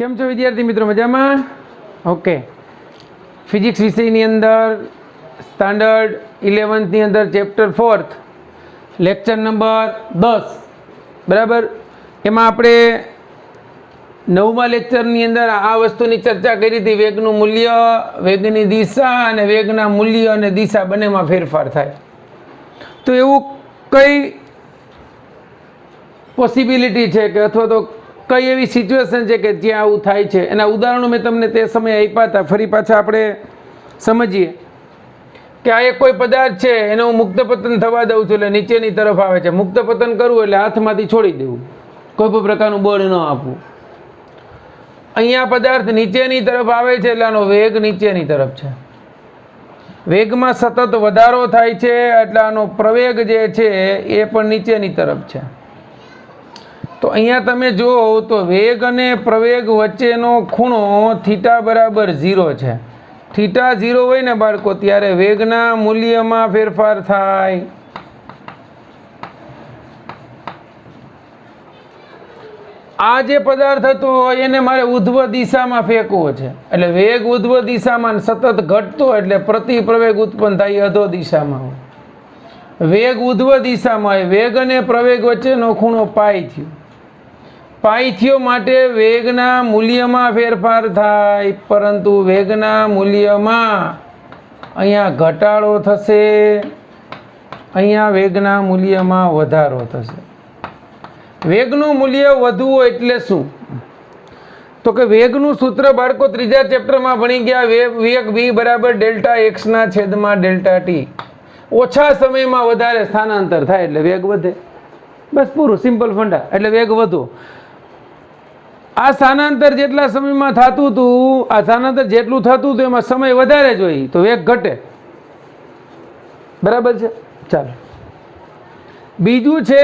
કેમ છો વિદ્યાર્થી મિત્રો? મજામાં? ઓકે. ફિઝિક્સ વિષયની અંદર સ્ટાન્ડર્ડ 11th અંદર ચેપ્ટર 4th લેક્ચર નંબર 10 બરાબર. એમાં આપણે 9મા લેક્ચરની અંદર આ વસ્તુની ચર્ચા કરી હતી, વેગનું મૂલ્ય, વેગની દિશા અને વેગના મૂલ્ય અને દિશા બંનેમાં ફેરફાર થાય. તો એવું કઈ પોસિબિલિટી છે કે અથવા તો કઈ એવી સિચ્યુએશન છે કે જ્યાં આવું થાય છે? એના ઉદાહરણો મેં તમને તે સમયે આપ્યા હતા. ફરી પાછા આપણે સમજીએ કે આ એક કોઈ પદાર્થ છે, એને હું મુક્ત પતન થવા દઉં છું એટલે નીચેની તરફ આવે છે. મુક્ત પતન કરવું એટલે હાથમાંથી છોડી દેવું, કોઈ પણ પ્રકારનું બળ ન આપવું. અહીંયા પદાર્થ નીચેની તરફ આવે છે એટલે આનો વેગ નીચેની તરફ છે. વેગમાં સતત વધારો થાય છે એટલે આનો પ્રવેગ જે છે એ પણ નીચેની તરફ છે. તો અહીંયા તમે જુઓ તો વેગ અને પ્રવેગ વચ્ચેનો ખૂણો થીટા બરાબર 0 છે. થીટા 0 હોય ને બાળકો, ત્યારે વેગના મૂલ્યમાં ફેરફાર થાય. આ જે પદાર્થ હતો એને મારે ઉધ્વ દિશામાં ફેંકવો છે, એટલે વેગ ઉધ્વ દિશામાં સતત ઘટતો એટલે પ્રતિ પ્રવેગ ઉત્પન્ન થાય અધો દિશામાં. વેગ ઉધ્વ દિશામાં હોય, વેગ અને પ્રવેગ વચ્ચેનો ખૂણો પાઈ થયો. પાઈ થયો માટે વેગના મૂલ્યમાં ફેરફાર થાય, પરંતુ વેગના મૂલ્યમાં અહીંયા ઘટાડો થશે, અહીંયા વેગના મૂલ્યમાં વધારો થશે. વેગનું મૂલ્ય વધવું એટલે શું? તો કે વેગનું સૂત્ર બાળકો ત્રીજા ચેપ્ટરમાં ભણી ગયા. વેગ v બરાબર ડેલ્ટા x ના છેદમાં ડેલ્ટા t. ઓછા સમયમાં વધારે સ્થાનાંતર થાય એટલે વેગ વધે. બસ પૂરું, સિમ્પલ ફંડા. એટલે વેગ વધુ. આ સ્થાનાંતર જેટલા સમયમાં થતું હતું, આ સ્થાનાંતર જેટલું થતું હતું એમાં સમય વધારે જોઈએ તો વેગ ઘટે. બરાબર છે? ચાલો, બીજું છે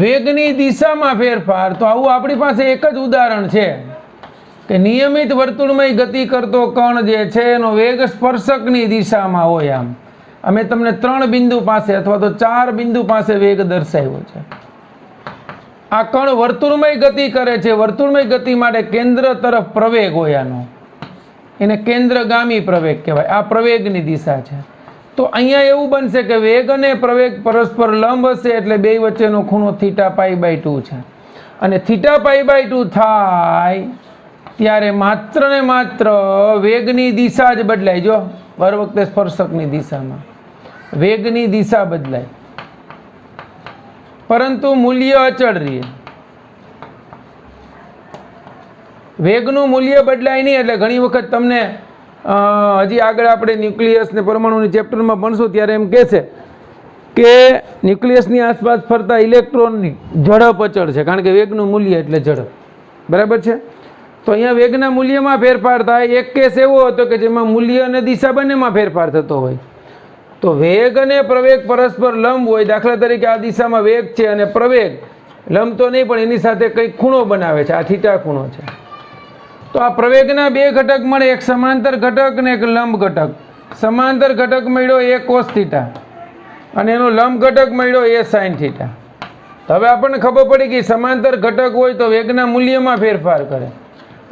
વેગની દિશામાં ફેરફાર. તો આવું આપણી પાસે એક જ ઉદાહરણ છે કે નિયમિત વર્તુળમય ગતિ કરતો કણ જે છે એનો વેગ સ્પર્શકની દિશામાં હોય. આમ અમે તમને 3 બિંદુ પાસે અથવા તો 4 બિંદુ પાસે વેગ દર્શાવ્યો છે. આ કણ વર્તુળમય ગતિ કરે છે. વર્તુળમય ગતિ માટે કેન્દ્ર તરફ પ્રવેગ હોય આનો, એને કેન્દ્રગામી પ્રવેગ કહેવાય. આ પ્રવેગની દિશા છે. તો અહીંયા એવું બનશે કે વેગ અને પ્રવેગ પરસ્પર લંબ હશે એટલે બે વચ્ચેનો ખૂણો θ π/2 છે. અને θ π/2 થાય ત્યારે માત્ર ને માત્ર વેગની દિશા જ બદલાય. જો દર વખતે સ્પર્શકની દિશામાં વેગની દિશા બદલાય, પરંતુ મૂલ્ય અચળ રહે. વેગનું મૂલ્ય બદલાય નહીં. એટલે ઘણી વખત તમને હજી આગળ આપણે ન્યુક્લિયસ ને પરમાણુની ચેપ્ટરમાં ભણશું ત્યારે એમ કહેશે કે ન્યુક્લિયસની આસપાસ ફરતા ઇલેક્ટ્રોનની ઝડપ અચળ છે, કારણ કે વેગનું મૂલ્ય એટલે ઝડપ. બરાબર છે? તો અહીંયા વેગના મૂલ્યમાં ફેરફાર થાય. એક કેસ એવો હતો કે જેમાં મૂલ્ય અને દિશા બંનેમાં ફેરફાર થતો હોય. તો વેગ અને પ્રવેગ પરસ્પર લંબ હોય. દાખલા તરીકે આ દિશામાં વેગ છે અને પ્રવેગ લંબ તો નહીં પણ એની સાથે કંઈક ખૂણો બનાવે છે. આ થીટા ખૂણો છે. તો આ પ્રવેગના 2 ઘટક મળે, એક સમાંતર ઘટક ને એક લંબ ઘટક. સમાંતર ઘટક મળ્યો એ cos θ અને એનો લંબ ઘટક મળ્યો એ sin θ. હવે આપણને ખબર પડી કે સમાંતર ઘટક હોય તો વેગના મૂલ્યમાં ફેરફાર કરે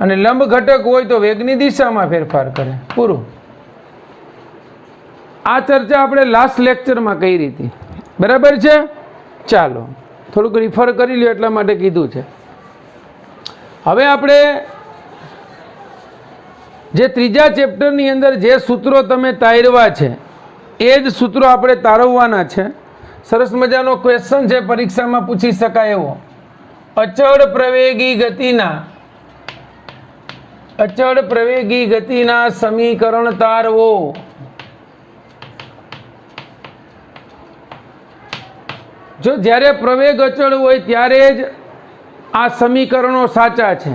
અને લંબ ઘટક હોય તો વેગની દિશામાં ફેરફાર કરે. પૂરું. આ ચર્ચા આપણે લાસ્ટ લેક્ચરમાં કરી હતી. બરાબર છે? ચાલો થોડુંક રિફર કરી લ્યો એટલા માટે કીધું છે. હવે આપણે જે ત્રીજા ચેપ્ટરની અંદર જે સૂત્રો તમે તારવા છે એ જ સૂત્રો આપણે તારવવાના છે. સરસ મજાનો ક્વેશ્ચન છે, પરીક્ષામાં પૂછી શકાય એવો. અચળ પ્રવેગી ગતિના સમીકરણ તારવો. જો જ્યારે પ્રવેગ અચળ હોય ત્યારે જ આ સમીકરણો સાચા છે.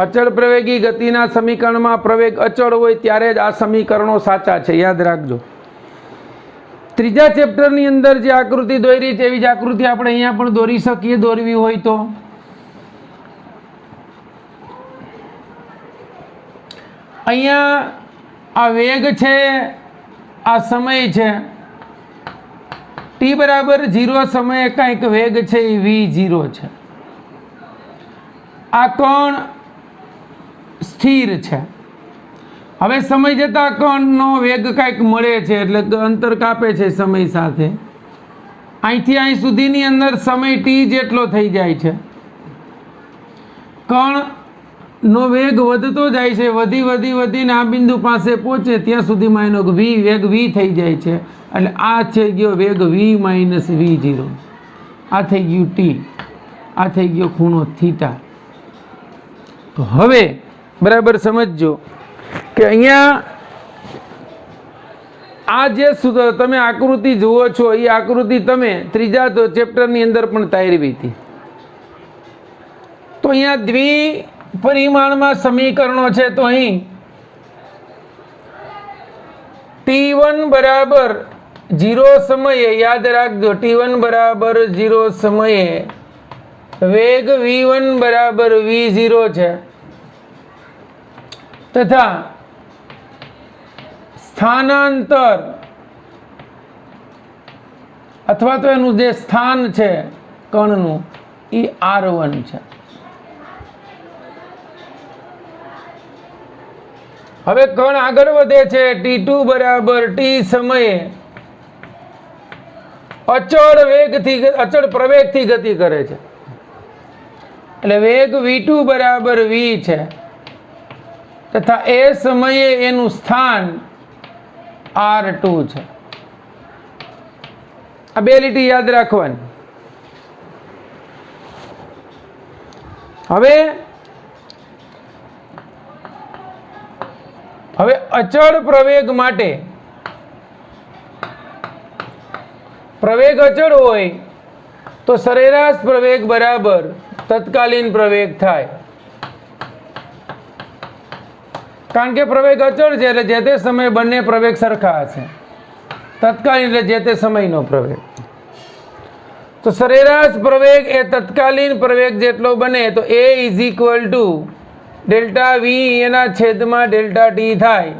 અચળ પ્રવેગી ગતિના સમીકરણમાં પ્રવેગ અચળ હોય ત્યારે જ આ સમીકરણો સાચા છે. યાદ રાખજો. ત્રીજા ચેપ્ટરની અંદર જે આકૃતિ દોરી છે એવી જ આકૃતિ આપણે અહીંયા પણ દોરી શકીએ, દોરવી હોય તો. અહીંયા આ વેગ છે, આ સમય છે. t બરાબર 0 સમયે કંઈક વેગ છે એ v0 છે. આ કણ સ્થિર છે. હવે સમય જતાં કણનો વેગ કાંઈક મળે છે, એટલે અંતર કાપે છે સમય સાથે. અહીંથી અહીં સુધીની અંદર સમય ટી જેટલો થઈ જાય છે. કણનો વેગ વધતો જાય છે, વધી વધી વધીને આ બિંદુ પાસે પહોંચે ત્યાં સુધીમાં એનો વેગ વી થઈ જાય છે. એટલે આ થઈ ગયો વેગ વી માઇનસ V0, આ થઈ ગયું ટી, આ થઈ ગયો ખૂણો થીટા. તો હવે બરાબર સમજજો કે અહીંયા આ જે તમે આકૃતિ જુઓ છો એ આકૃતિ તમે ત્રીજા ચેપ્ટરની અંદર પણ તારવી હતી. તો અહીંયા દ્વિપરિમાણમાં સમીકરણો છે. તો અહીં T1 બરાબર 0 સમયે, યાદ રાખજો, T1 બરાબર 0 સમયે વેગ V1 બરાબર V0 છે, તથા સ્થાનાંતર અથવા તો એનું જે સ્થાન છે કણનું એ R1 છે. હવે કણ આગળ વધે છે. T2 બરાબર T સમયે અચળ પ્રવેગથી ગતિ કરે છે, એટલે વેગ V2 બરાબર V છે, તથા એ સમયે એનું સ્થાન R2 છે. આ બે લીટી યાદ રાખવાની. હવે અચળ પ્રવેગ માટે પ્રવેગ અચળ હોય તો સરેરાશ પ્રવેગ બરાબર તત્કાલીન પ્રવેગ થાય. કારણ કે પ્રવેગ અચળ છે એટલે જે તે સમયે બંને પ્રવેગ સરખા હશે. તત્કાલીન એટલે જે તે સમયનો પ્રવેગ. તો સરેરાશ પ્રવેગ એ તત્કાલીન પ્રવેગ જેટલો બને તો A is equal to delta V એના છેદમાં ડેલ્ટા ટી થાય.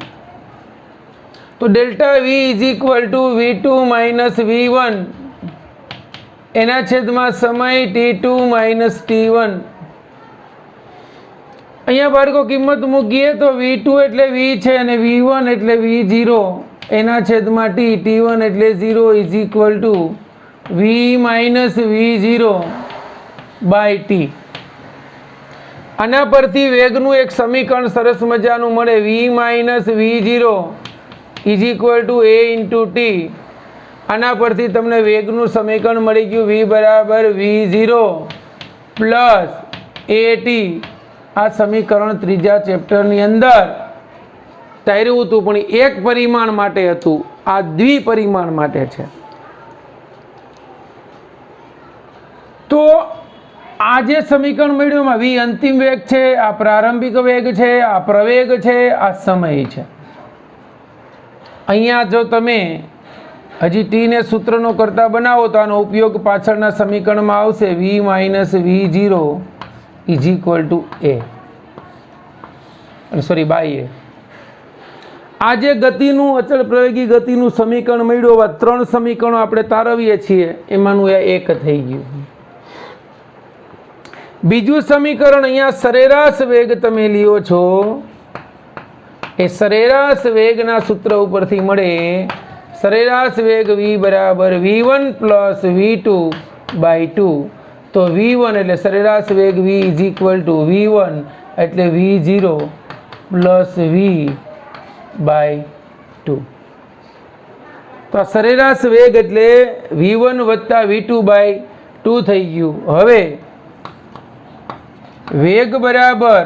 તો delta V is equal to V2 minus V1 એના છેદમાં સમય T2 માઇનસ T1. અહીંયા બાળકો કિંમત મૂકીએ તો V2 એટલે V છે અને V1 એટલે V0 એના છેદમાં T, T1 એટલે 0 is equal to V minus V0 by T. આના પરથી વેગનું એક સમીકરણ સરસ મજાનું મળે. V minus V0 is equal to A into T. આના પરથી તમને વેગનું સમીકરણ મળી ગયું. V બરાબર V0 પ્લસ AT. આ સમીકરણ ત્રીજા ચેપ્ટરની અંદર તાર્યું હતું, પણ એક પરિમાણ માટે હતું, આ દ્વિપરિમાણ માટે છે. તો આ જે સમીકરણ મળ્યું એમાં V અંતિમ વેગ છે, આ પ્રારંભિક વેગ છે, આ પ્રવેગ છે, આ સમય છે. અહીંયા જો તમે હજી ટીને સૂત્રનો કરતા બનાવો તો આનો ઉપયોગ પાછળના સમીકરણમાં આવશે. V minus V0 is equal to A, sorry by A. આ જે ગતિનું અચળ પ્રવેગી ગતિનું સમીકરણ મળ્યું, આ ત્રણ સમીકરણો આપણે તારવીએ છીએ, એમાંનું એક થઈ ગયું. બીજું સમીકરણ અહીંયા સરેરાશ વેગ તમે લ્યો છો, એ સરેરાશ વેગના સૂત્ર ઉપરથી મળે. સરેરાશ વેગ V બરાબર V1 પ્લસ V2 બાય 2. તો V1 એટલે સરેરાશ વેગ V is equal two V1 એટલે V0 પ્લસ V બાય 2. તો આ સરેરાશ વેગ એટલે V1 વત્તા V2 બાય 2 થઈ ગયું. હવે વેગ બરાબર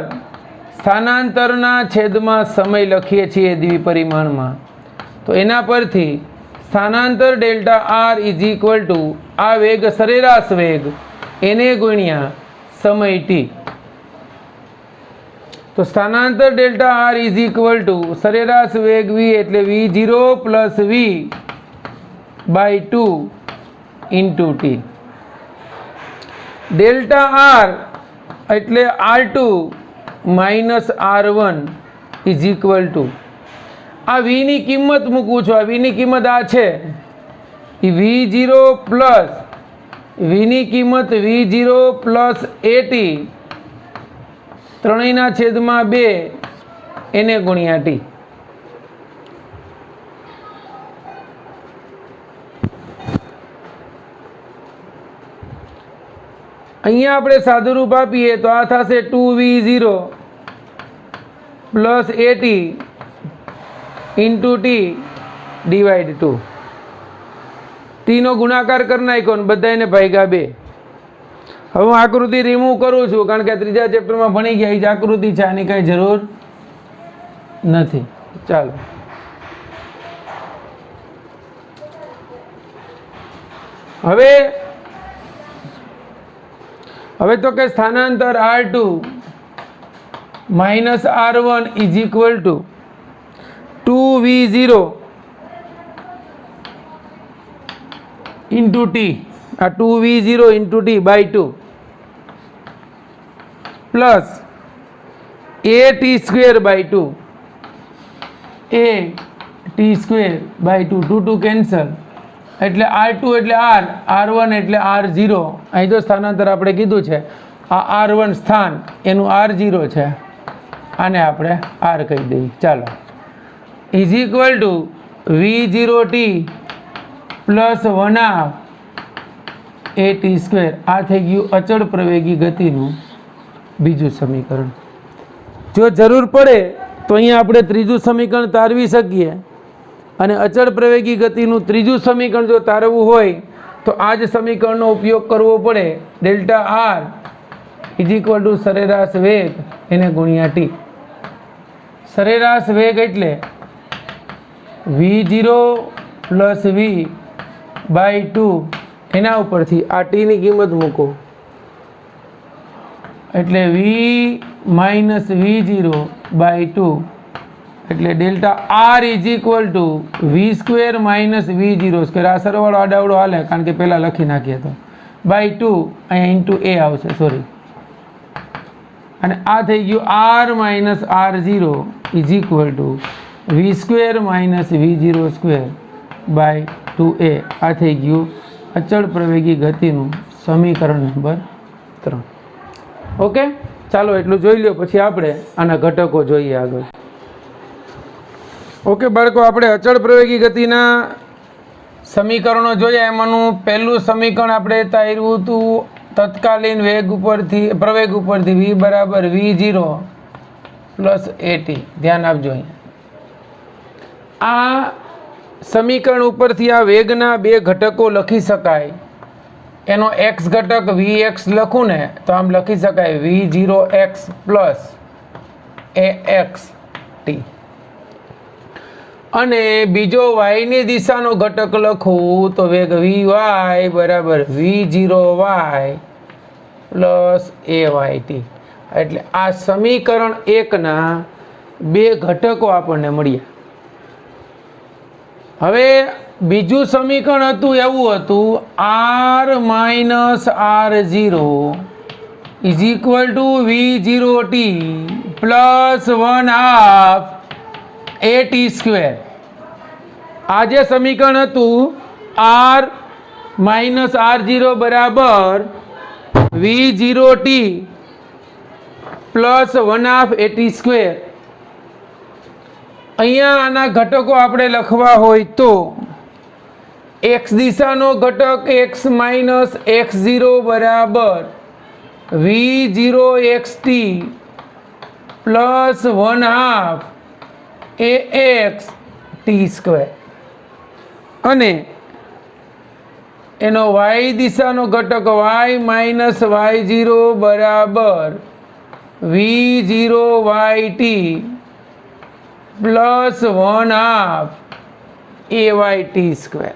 સ્થાનાંતરના છેદમાં સમય લખીએ છીએ દ્વિપરિમાણમાં. તો એના પરથી સ્થાનાંતર delta R is equal to આ વેગ સરેરાશ વેગ એને ગુણ્યા સમય T. તો સ્થાનાંતર delta R is equal to સરેરાશ વેગ V એટલે V0 plus V by 2 into T. Delta R એટલે R2 minus R1 is equal to આ V ની કિંમત મૂકું છું. આ V ની કિંમત આ છે એ V0 પ્લસ V ની કિંમત V0 પ્લસ AT ત્રણેયના છેદમાં 2 એને ગુણ્યા ટી. અહીંયા આપણે સાદુરૂપ આપીએ તો આ થશે 2v0 plus at into T divide 2. ટીનો ગુણાકાર કરી નાખ્યો ને બધાને ભાગ્યા 2. હવે હું આકૃતિ રિમૂવ કરું છું કારણ કે ત્રીજા ચેપ્ટરમાં ભણી ગયા એ જ આકૃતિ છે, આની કાંઈ જરૂર નથી. ચાલો હવે તો કે સ્થાનાંતર r2 minus r1 is equal to 2v0 into T, આ 2v0 into T by 2 plus a t square by 2, a t square by 2, 2 2 cancel, એટલે r2 એટલે r, r1 એટલે r0. અહીં તો સ્થાનાંતર આપણે કીધું છે, આ r1 સ્થાન એનું r0 છે, આને આપણે r કહી દઈએ. ચાલો is equal two v0t plus 1/2 at square. આ થઈ ગયું અચળ પ્રવેગી ગતિનું બીજું સમીકરણ. જો જરૂર પડે તો અહીંયા આપણે ત્રીજું સમીકરણ તારવી શકીએ, અને અચળ પ્રવેગી ગતિનું ત્રીજું સમીકરણ જો તારવું હોય તો આ જ સમીકરણનો ઉપયોગ કરવો પડે. Delta R is equal to સરેરાશ વેગ એને ગુણ્યા ટી. સરેરાશ વેગ એટલે v0 પ્લસ v બાય 2, એના ઉપરથી આ ટીની કિંમત મૂકો એટલે v માઇનસ v0 બાય 2, એટલે delta R is equal to V square minus v0 square. આ સરવાળો આડાવડો હાલે કારણ કે પહેલાં લખી નાખીએ તો બાય 2, અહીંયા ઇન્ટુ એ આવશે, સોરી, અને આ થઈ ગયું r minus r0 is equal to V square minus v0 square by 2a. આ થઈ ગયું અચળ પ્રવેગી ગતિનું સમીકરણ નંબર 3. ઓકે, ચાલો એટલું જોઈ લો, પછી આપણે આના ઘટકો જોઈએ આગળ. ઓકે બાળકો, આપણે અચળ પ્રવેગી ગતિના સમીકરણો જોયા. એમાંનું પહેલું સમીકરણ આપણે તાર્યું હતું તત્કાલીન વેગ ઉપરથી, પ્રવેગ ઉપરથી v બરાબર v0 પ્લસ at. ધ્યાન આપજો, આ સમીકરણ ઉપરથી આ વેગના બે ઘટકો લખી શકાય. એનો x ઘટક vx લખું ને તો આમ લખી શકાય v0x પ્લસ ax t, અને બીજો y ની દિશાનો ઘટક લખું તો વેગ vy બરાબર v0y પ્લસ ayt. એટલે આ સમીકરણ 1ના બે ઘટકો આપણને મળ્યા. હવે બીજું સમીકરણ હતું એવું હતું r minus r0 is equal two v0t plus 1/2 at square. આ જે સમીકરણ હતું r માઇનસ r0 બરાબર v0t પ્લસ 1/2 at સ્ક્વેર. અહીંયા આના ઘટકો આપણે લખવા હોય તો x દિશાનો ઘટક x માઇનસ x0 બરાબર v0xt plus 1/2 ax t square, અને એનો y દિશાનો ઘટક y માઇનસ y0 બરાબર v0yt પ્લસ 1/2 ayt સ્ક્વેર.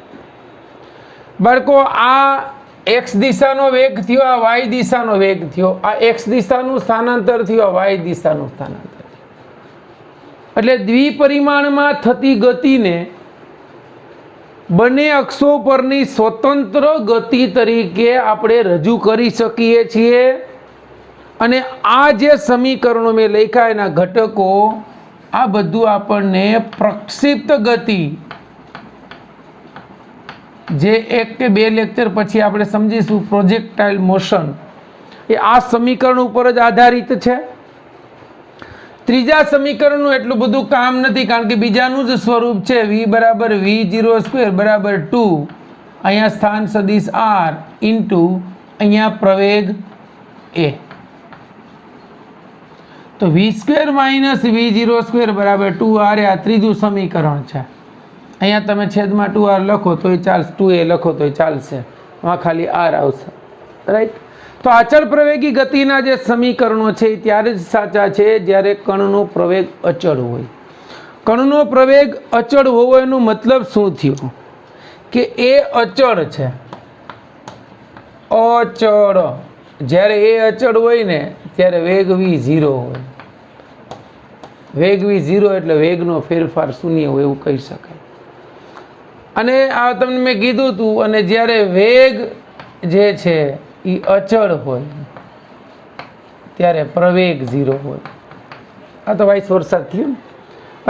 બાળકો, આ x દિશાનો વેગ થયો, આ y દિશાનો વેગ થયો, આ x દિશાનું સ્થાનાંતર થયું, આ y દિશાનું સ્થાનાંતર. એટલે દ્વિપરિમાણમાં થતી ગતિને બંને અક્ષો પરની સ્વતંત્ર ગતિ તરીકે આપણે રજૂ કરી શકીએ છીએ. અને આ જે સમીકરણો મેં લખ્યા એના ઘટકો, આ બધું આપણને પ્રક્ષિપ્ત ગતિ, જે 1 કે 2 લેક્ચર પછી આપણે સમજીશું પ્રોજેક્ટાઇલ મોશન, એ આ સમીકરણ ઉપર જ આધારિત છે. ત્રીજા સમીકરણનું એટલું બધું કામ નથી, કારણ કે બીજાનું જ સ્વરૂપ છે. v બરાબર v02 બરાબર 2, અહીંયા સ્થાન સદિશ r ઇન્ટુ અહીંયા પ્રવેગ a. તો v² માઇનસ v02 બરાબર 2r એ આ ત્રીજું સમીકરણ છે. અહીંયા તમે છેદમાં 2r લખો તોય ચાલશે, 2a લખો તોય ચાલશે, આમાં ખાલી r આવશે. રાઈટ. તો અચળ પ્રવેગી ગતિના જે સમીકરણો છે એ ત્યારે જ સાચા છે જ્યારે કણનો પ્રવેગ અચળ હોય. કણનો પ્રવેગ અચળ હોવો એનો મતલબ શું થયો કે એ અચળ છે. અચળ, જ્યારે એ અચળ હોય ને ત્યારે વેગ v 0 હોય. વેગ v 0 એટલે વેગનો ફેરફાર શૂન્ય હોય એવું કહી શકાય. અને આ તમને મેં કીધું હતું, અને જ્યારે વેગ જે છે એ અચળ હોય ત્યારે પ્રવેગ 0 હોય. આ તો વાઇસ વર્ષા થયું.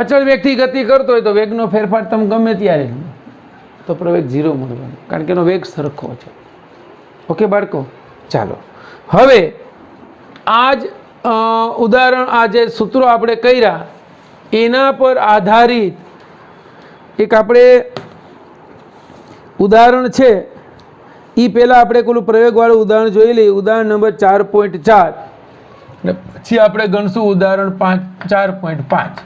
અચળ વેગથી ગતિ કરતો હોય તો વેગનો ફેરફાર તમે ગમે ત્યારે તો પ્રવેગ 0 મળવાનો, કારણ કે એનો વેગ સરખો છે. ઓકે બાળકો, ચાલો હવે આ જ ઉદાહરણ, આ જે સૂત્રો આપણે કર્યા એના પર આધારિત એક આપણે ઉદાહરણ છે. એ પહેલાં આપણે પેલું પ્રયોગવાળું ઉદાહરણ જોઈ લઈએ. ઉદાહરણ નંબર 4.4 ને પછી આપણે ગણશું ઉદાહરણ 4.5.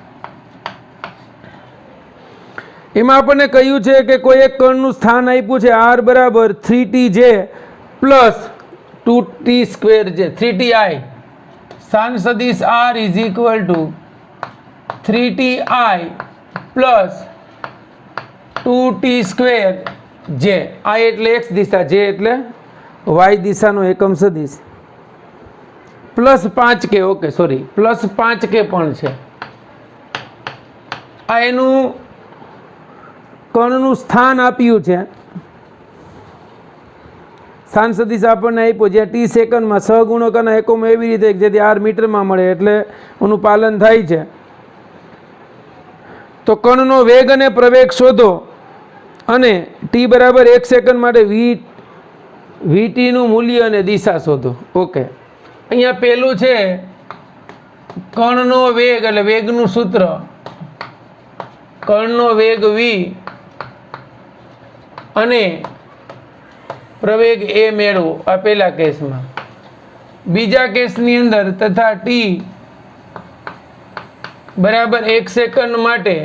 એમાં આપણને કહ્યું છે કે કોઈ એક કણનું સ્થાન આપ્યું છે r બરાબર 3tj પ્લસ 2t²j 3ti. સ્થાન સદિશ r is equal two 3ti plus 2t²j. i એટલે x દિશા, j એટલે y દિશાનો એકમ સદિશ, plus 5k. Okay sorry, plus 5k પણ છે. આ એનું કણનું સ્થાન આપ્યું છે. સ્થાન સદિશ આપણને આપ્યો જ્યાં t સેકન્ડમાં સહગુણકોના એકમો એવી રીતે જેથી r મીટરમાં મળે, એટલે એનું પાલન થાય છે. તો કણનો વેગ અને પ્રવેગ શોધો અને t બરાબર 1 સેકન્ડ માટે vt નું મૂલ્ય અને દિશા શોધો. ઓકે, અહીંયા પેલું છે કણનો વેગ એટલે વેગનું સૂત્ર, કણનો વેગ v અને પ્રવેગ a મેળવો. આ પહેલા કેસમાં. બીજા કેસની અંદર તથા t બરાબર 1 સેકન્ડ માટે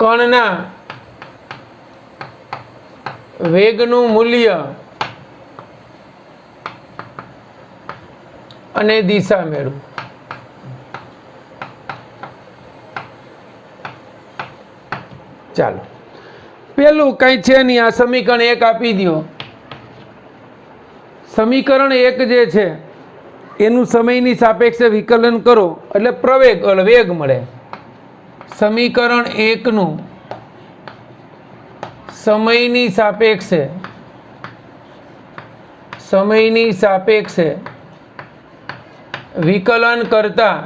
કણના વેગનું મૂલ્ય અને દિશા મેળવો. ચાલો, પેલું કઈ છે નહીં, આ સમીકરણ 1 આપી દો. સમીકરણ 1 જે છે એનું સમયની સાપેક્ષે વિકલન કરો એટલે પ્રવેગ વેગ મળે. સમીકરણ 1 નું સમયની સાપેક્ષે વિકલન કરતા,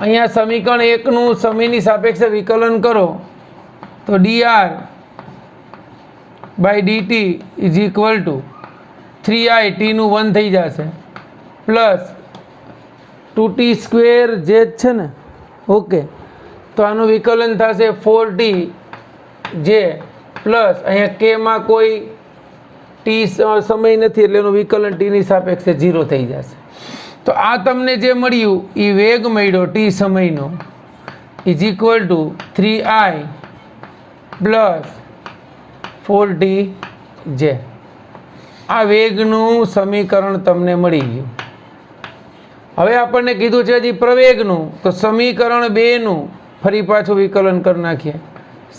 અહીંયા સમીકરણ 1 નું સમયની સાપેક્ષે વિકલન કરો તો dr by dt is equal to 3i, t નું 1 થઈ જશે, પ્લસ 2t² જે છે ને. ઓકે, તો આનું વિકલન થશે 4t જે પ્લસ અહીંયા k માં કોઈ t સમય નથી એટલે એનું વિકલન t ની સાપેક્ષે 0 થઈ જશે. તો આ તમને જે મળ્યું એ વેગ મળ્યો t સમયનો is equal to 3i plus 4tj. આ વેગનું સમીકરણ તમને મળી ગયું. હવે આપણને કીધું છે હજી પ્રવેગનું, તો સમીકરણ 2 નું ફરી પાછું વિકલન કરી નાખીએ.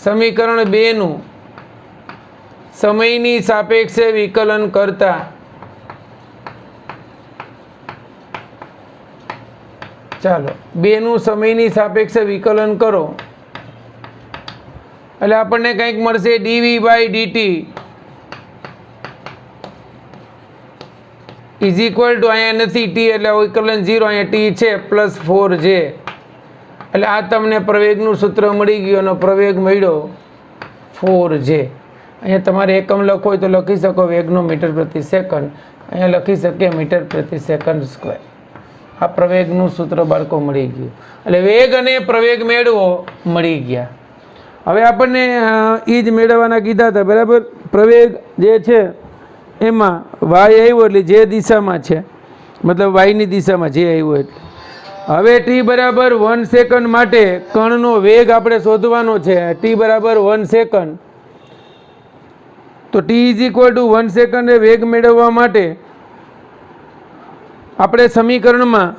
સમીકરણ 2 નું સમયની સાપેક્ષે વિકલન કરતા ચાલો 2 નું સમયની સાપેક્ષે વિકલન કરો એટલે આપણને કંઈક મળશે dv by dt is equal to, અહીંયા નથી t એટલે વિકલન 0, અહીંયા t છે પ્લસ 4j. એટલે આ તમને પ્રવેગનું સૂત્ર મળી ગયું અને પ્રવેગ મળ્યો 4j. અહીંયા તમારે એકમ લખો હોય તો લખી શકો વેગનો મીટર પ્રતિ સેકન્ડ, અહીંયા લખી શકીએ મીટર પ્રતિ સેકન્ડ સ્ક્વેર. આ પ્રવેગનું સૂત્ર બાળકો મળી ગયું. એટલે વેગ અને પ્રવેગ મેળવો મળી ગયા. હવે આપણને એ જ મેળવવાના કીધા હતા બરાબર. પ્રવેગ જે છે એમાં વાય આવ્યો એટલે જે દિશામાં છે, મતલબ વાયની દિશામાં જે આવ્યો એટલે. હવે ટી બરાબર 1 સેકન્ડ માટે કણનો વેગ આપણે શોધવાનો છે. ટી બરાબર 1 સેકન્ડ. તો T is equal to 1 second એ વેગ મેળવવા માટે આપણે સમીકરણમાં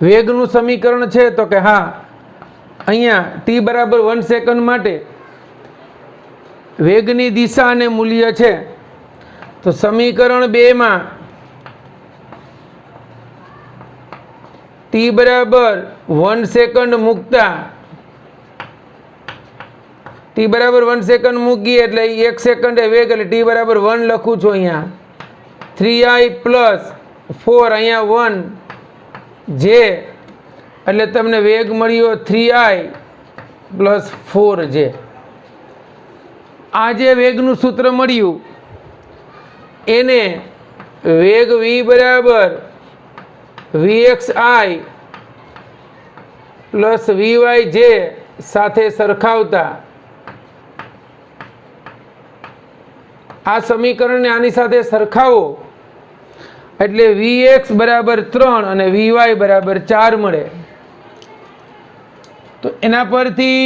વેગનું સમીકરણ છે તો કે હા અહીંયા ટી બરાબર 1 સેકન્ડ માટે વેગની દિશા અને મૂલ્ય છે. તો સમીકરણ 2 માં ટી બરાબર 1 સેકન્ડ મૂકતા ટી બરાબર 1 સેકન્ડ મૂકીએ એટલે 1 સેકન્ડ એ વેગ એટલે ટી બરાબર 1 લખું છું અહીંયા. 3i પ્લસ 4 અહીંયા 1 જે એટલે તમને વેગ મળ્યો 3i પ્લસ 4 જે. આ જે વેગનું સૂત્ર મળ્યું એને વેગ v બરાબર vxi પ્લસ vyj સાથે સરખાવતા આ સમીકરણને આની સાથે સરખાવો એટલે vx બરાબર 3 અને vy બરાબર 4 મળે. તો એના પરથી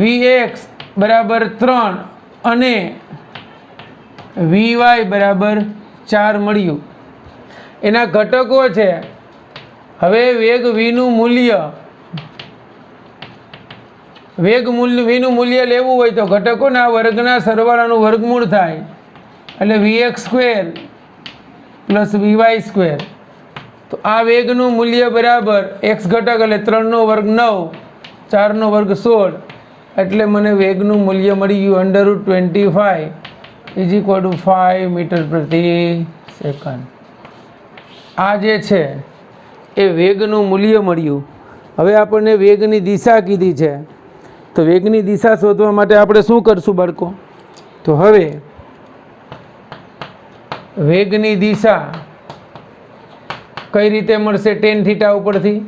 vx બરાબર 3 અને vy બરાબર 4 મળ્યું. એના ઘટકો છે. હવે વેગ વીનું મૂલ્ય વીનું મૂલ્ય લેવું હોય તો ઘટકોના વર્ગના સરવાળાનું વર્ગમૂળ થાય એટલે vx square plus vy square. તો આ વેગનું મૂલ્ય બરાબર x ઘટક એટલે 3 નો વર્ગ 9, 4 નો વર્ગ 16 એટલે મને વેગનું મૂલ્ય મળી ગયું √25 ઇઝ ઇક્વલ ટુ 5 મીટર પ્રતિ સેકન્ડ. આ જે છે એ વેગનું મૂલ્ય મળ્યું. હવે આપણને વેગની દિશા કીધી છે તો વેગની દિશા શોધવા માટે આપણે શું કરશું બાળકો? તો હવે વેગની દિશા કઈ રીતે મળશે? tan θ ઉપરથી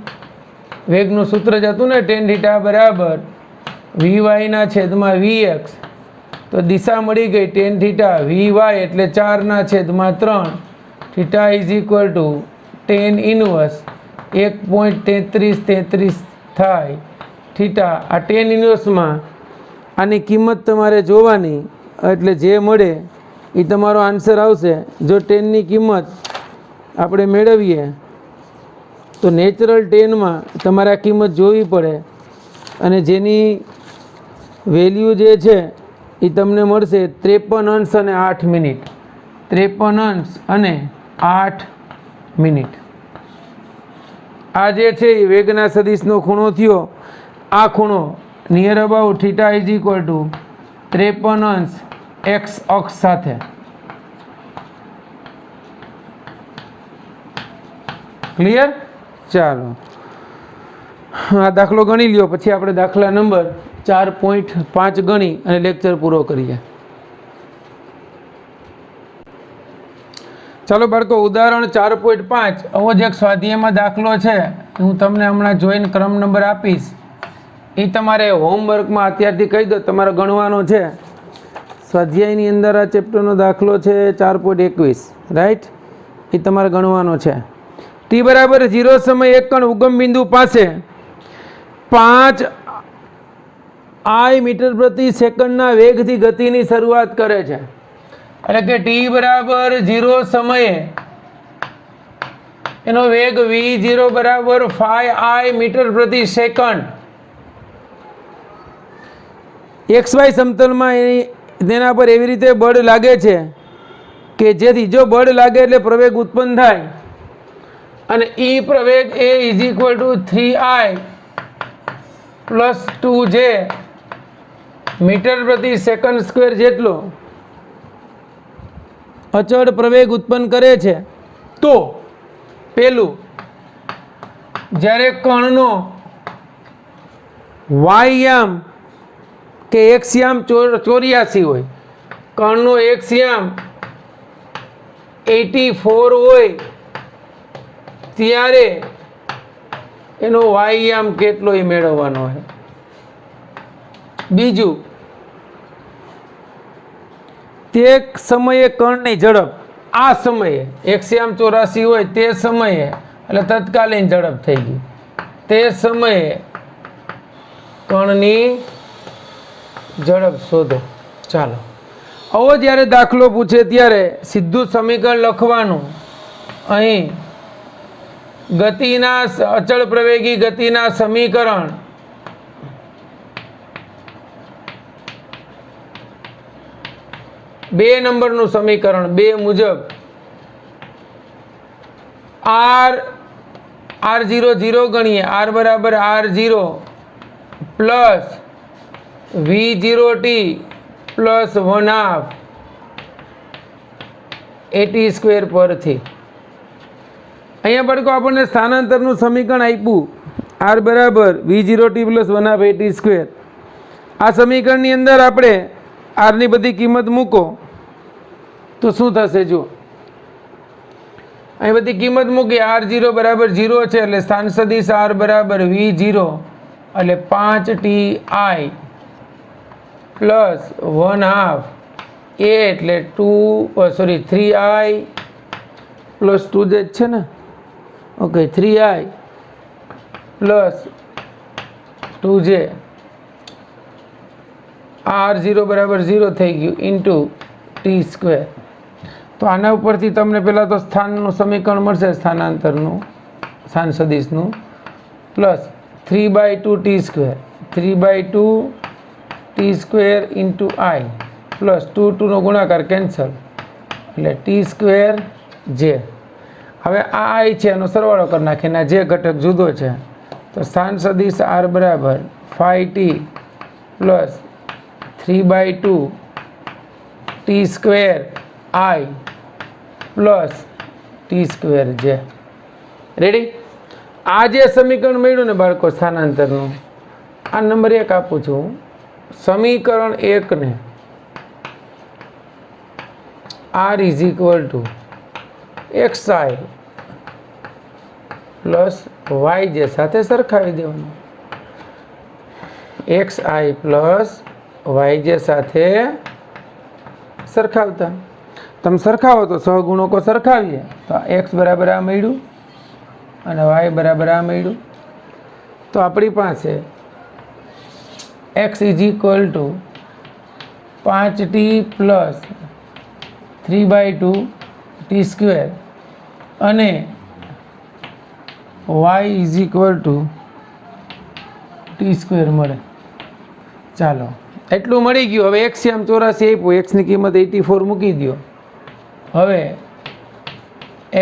વેગનું સૂત્ર જ હતું ને, tan θ બરાબર vy ના છેદમાં vx. તો દિશા મળી ગઈ tan θ vy એટલે 4 ના છેદમાં 3 θ is equal to tan inverse 1.3333 થાય થીટા. આ tan ઇનવર્સમાં આની કિંમત તમારે જોવાની એટલે જે મળે એ તમારો આન્સર આવશે. જો ટેનની કિંમત આપણે મેળવીએ તો નેચરલ ટેનમાં તમારે આ કિંમત જોવી પડે અને જેની વેલ્યુ જે છે એ તમને મળશે 53 અંશ અને 8 મિનિટ. 53 અંશ અને 8 મિનિટ. આ જે છે એ વેગના સદિશનો ખૂણો થયો. આ ખૂણો near about theta is equal two 53 અંશ x અક્ષ સાથે. ક્લિયર? ચાલો આ દાખલો ગણી લ્યો પછી આપણે દાખલા નંબર 4.5 ગણી અને લેક્ચર પૂરો કરીએ. ચાલો બાળકો ઉદાહરણ 4.5 આવો જ એક સ્વાધ્યાયમાં દાખલો છે. હું તમને હમણાં જોઈને ક્રમ નંબર આપીશ એ તમારે હોમવર્કમાં અત્યારથી કહી દો તમારે ગણવાનો છે. સ્વાધ્યાયની અંદર આ ચેપ્ટરનો દાખલો છે 4.21 રાઈટ. એ તમારે ગણવાનો છે. ટી બરાબર 0 સમય એક કણ ઉગમ બિંદુ પાસે 5 i મીટર પ્રતિ સેકન્ડના વેગથી ગતિની શરૂઆત કરે છે. એટલે કે ટી બરાબર 0 સમયે એનો વેગ v0 બરાબર 5i મીટર પ્રતિ સેકન્ડ. XY સમતલમાં તેના પર એવી રીતે બળ લાગે છે કે જેથી જો બળ લાગે એટલે પ્રવેગ ઉત્પન્ન થાય અને e પ્રવેગ એ is equal to 3i plus 2j metre પ્રતિ સેકન્ડ સ્ક્વેર જેટલો અચળ પ્રવેગ ઉત્પન્ન કરે છે. તો પેલું જ્યારે કણનો વાયયામ કે એક્સયામ 84 હોય, કણનો એક્સયામ 84 હોય ત્યારે એનો વાયામ કેટલો એ મેળવવાનો છે. બીજું, તે સમયે કણની ઝડપ, આ સમયે 184 હોય તે સમયે, એટલે તત્કાલીન ઝડપ થઈ ગઈ, તે સમયે કણની ઝડપ શોધો. ચાલો, આવો જ્યારે દાખલો પૂછે ત્યારે સીધું સમીકરણ લખવાનું. અહીં ગતિના અચળ પ્રવેગી ગતિના સમીકરણ બે નંબરનું સમીકરણ 2 મુજબ r0 ગણીએ, r બરાબર r0 plus v0t plus 1/2 at² પરથી અહીંયા બાળકો આપણને સ્થાનાંતરનું સમીકરણ આપ્યું, r બરાબર v0t પ્લસ 1/2 at². આ સમીકરણની અંદર આપણે આરની બધી કિંમત મૂકો તો શું થશે? જો અહીં બધી કિંમત મૂકી, r0 બરાબર 0 છે એટલે સ્થાન સદિશ r બરાબર v0 એટલે 5ti પ્લસ 1/2 a એટલે 3i પ્લસ 2j છે ને, okay, 3i plus 2j, r0 બરાબર 0 થઈ ગયું ઇન્ટુ t². તો આના ઉપરથી તમને પહેલાં તો સ્થાનનું સમીકરણ મળશે, સ્થાનાંતરનું, સ્થાન સદિશનું, plus 3/2t², 3/2t² into i plus 2 નો ગુણાકાર કેન્સલ એટલે t²j. હવે આ i છે એનો સરવાળો કરી નાખીએ, એના જે ઘટક જુદો છે. તો સ્થાન સદિશ r બરાબર 5t plus 3/2t² i plus t²j. Ready? આ જે સમીકરણ મળ્યું ને બાળકો સ્થાનાંતરનું, આ નંબર 1 આપું છું. સમીકરણ 1 ને r = xi પ્લસ yj સાથે સરખાવી દેવાનું. xi પ્લસ yj સાથે સરખાવતા તમે સરખાવો તો સહગુણકો સરખાવીએ તો x બરાબર આ મળ્યું અને y બરાબર આ મળ્યું. તો આપણી પાસે x = 5t પ્લસ 3/2t² અને y = t² મળે. ચાલો, એટલું મળી ગયું. હવે 184 આપ્યું, x ની કિંમત 84 મૂકી દો. હવે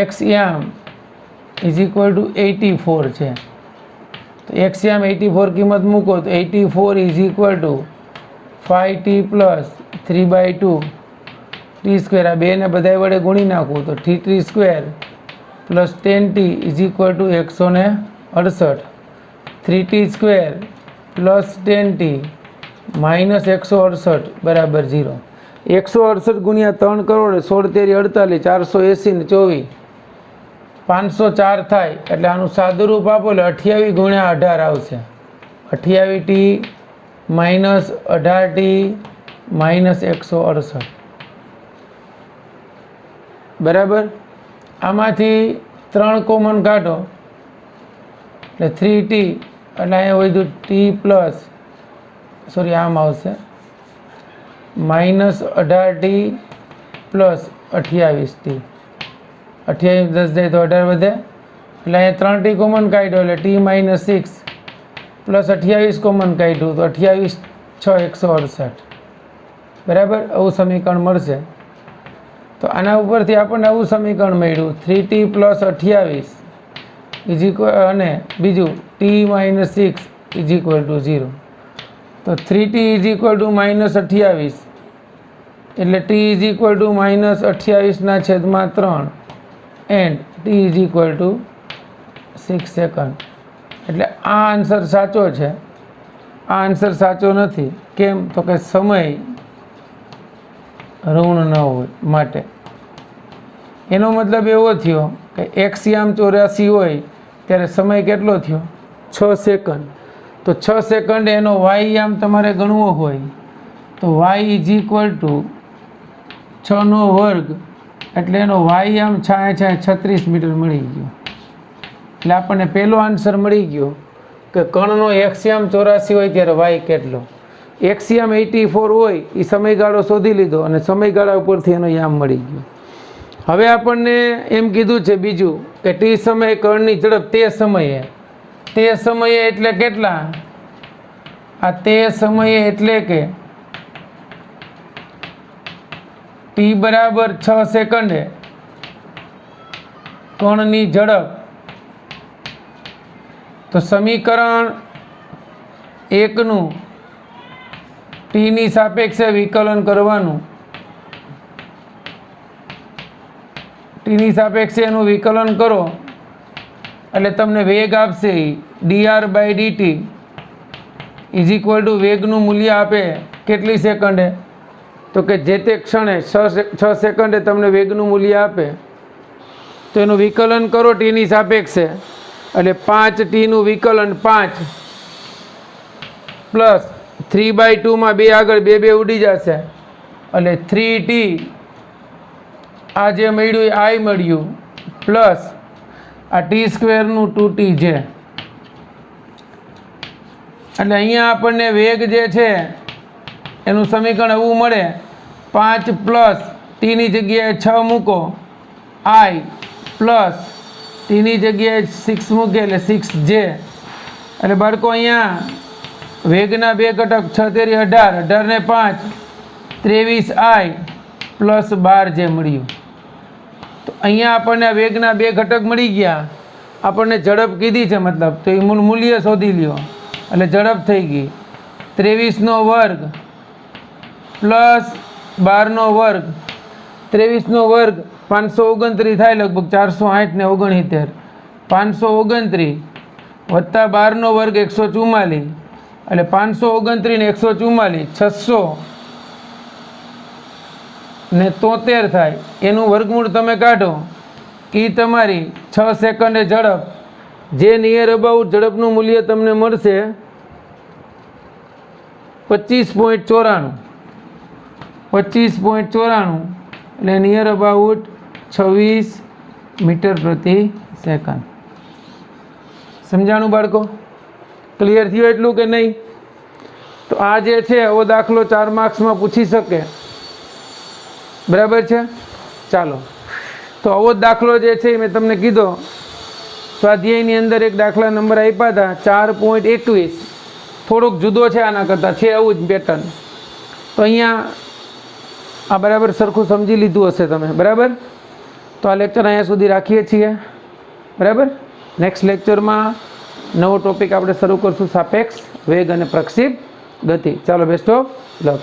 x(84) છે તો x(84) કિંમત મૂકો તો 84 = 5t પ્લસ 3/2t². આ બેને બધા વડે ગુણી નાખવું તો t² plus 10t = 168. 3t² plus 10t minus 168 બરાબર 0. 168 ગુણ્યા 3 કરોડ 16 તેરી 48, 480 ને 24, 504 થાય. એટલે આનું સાદુરૂપ આપો એટલે 28 ગુણ્યા 18 આવશે. 28t માઇનસ 18t માઇનસ 168 બરાબર. આમાંથી 3 કોમન કાઢો એટલે 3t, એટલે અહીંયા વધ્યું t પ્લસ, સોરી આમ આવશે માઇનસ 18t પ્લસ 28t. 28 10 જાય તો 18 વધે એટલે અહીંયા 3t કોમન કાઢ્યો એટલે t - 6 પ્લસ 28 કોમન કાઢ્યું તો 28 6 168 બરાબર. આવું સમીકરણ મળશે. તો આના ઉપરથી આપણને આવું સમીકરણ મળ્યું 3t પ્લસ 28 અને બીજું t - 6 = 0. તો 3t = -28 એટલે t = -28/3 એન્ડ t = 6 સેકન્ડ. એટલે આ આન્સર સાચો છે. આ આન્સર સાચો નથી. કેમ? તો કે સમય ઋણ ન હોય માટે. એનો મતલબ એવો થયો કે એક્સયામ 84 હોય ત્યારે સમય કેટલો થયો? 6 સેકન્ડ. તો 6 સેકન્ડ એનો વાયયામ તમારે ગણવો હોય તો y ઇઝ ઇક્વલ ટુ 6નો વર્ગ, એટલે એનો વાયયામ 36 મીટર મળી ગયો. એટલે આપણને પહેલો આન્સર મળી ગયો કે કણનો એક્સયામ 84 હોય ત્યારે વાય કેટલો. એક્સયામ 84 હોય એ સમયગાળો શોધી લીધો અને સમયગાળા ઉપરથી એનો યામ મળી ગયો. હવે આપણને એમ કીધું છે બીજું કે ટી સમયે કણની ઝડપ તે સમયે એટલે કેટલા? આ તે સમયે એટલે કે ટી બરાબર 6 સેકન્ડે કણની ઝડપ. તો સમીકરણ 1નું ટીની સાપેક્ષે વિકલન કરવાનું. ટીની સાપેક્ષે એનું વિકલન કરો એટલે તમને વેગ આપશે dr/dt ઇઝ ઇક્વલ ટુ વેગનું મૂલ્ય આપે કેટલી સેકન્ડે? તો કે જે તે ક્ષણે 6 સેકન્ડે તમને વેગનું મૂલ્ય આપે તો એનું વિકલન કરો ટીની સાપેક્ષે એટલે 5t વિકલન 5 પ્લસ 3/2 માં 2 આગળ 2 ઉડી જશે એટલે 3t આ જે મળ્યું એ i મળ્યું પ્લસ આ t² 2t છે. એટલે અહીંયા આપણને વેગ જે છે એનું સમીકરણ એવું મળે 5 પ્લસ ટીની જગ્યાએ 6 મૂકો i પ્લસ ટીની જગ્યાએ 6 મૂકે એટલે 6j. એટલે બાળકો અહીંયા વેગના બે ઘટક 6 તેરી 18, 18 ને 5 23i પ્લસ 12j મળ્યું. તો અહીંયા આપણને વેગના બે ઘટક મળી ગયા. આપણને ઝડપ કીધી છે મતલબ તો એ મૂલ્ય શોધી લ્યો એટલે ઝડપ થઈ ગઈ 23નો વર્ગ પ્લસ 12નો વર્ગ. 23નો વર્ગ 529 થાય લગભગ 408 ને 69. 529 વત્તા 12નો વર્ગ 144 એટલે 529 ને 144 600 ને 73 થાય. એનું વર્ગમૂળ તમે કાઢો એ તમારી 6 સેકન્ડે ઝડપ જે નિયર અબાઉટ ઝડપનું મૂલ્ય તમને મળશે 25.94. 25.94 એટલે નિયર અબાઉટ 26 મીટર પ્રતિ સેકન્ડ. સમજાણું બાળકો? ક્લિયર થયું એટલું કે નહીં? તો આ જે છે એવો દાખલો 4 માર્ક્સમાં પૂછી શકે. બરાબર છે? ચાલો તો આવો દાખલો જે છે મેં તમને કીધો સ્વાધ્યાયની અંદર એક દાખલા નંબર આપ્યા હતા 4.21. થોડોક જુદો છે આના કરતાં, છે આવું જ પેટર્ન. તો અહીંયા આ બરાબર સરખું સમજી લીધું હશે તમે. બરાબર? તો આ લેક્ચર અહીંયા સુધી રાખીએ છીએ. બરાબર? નેક્સ્ટ લેક્ચરમાં નવો ટોપિક આપણે શરૂ કરશું સાપેક્ષ વેગ અને પ્રક્ષેપ ગતિ. ચાલો બેસ્ટ ઓફ લક.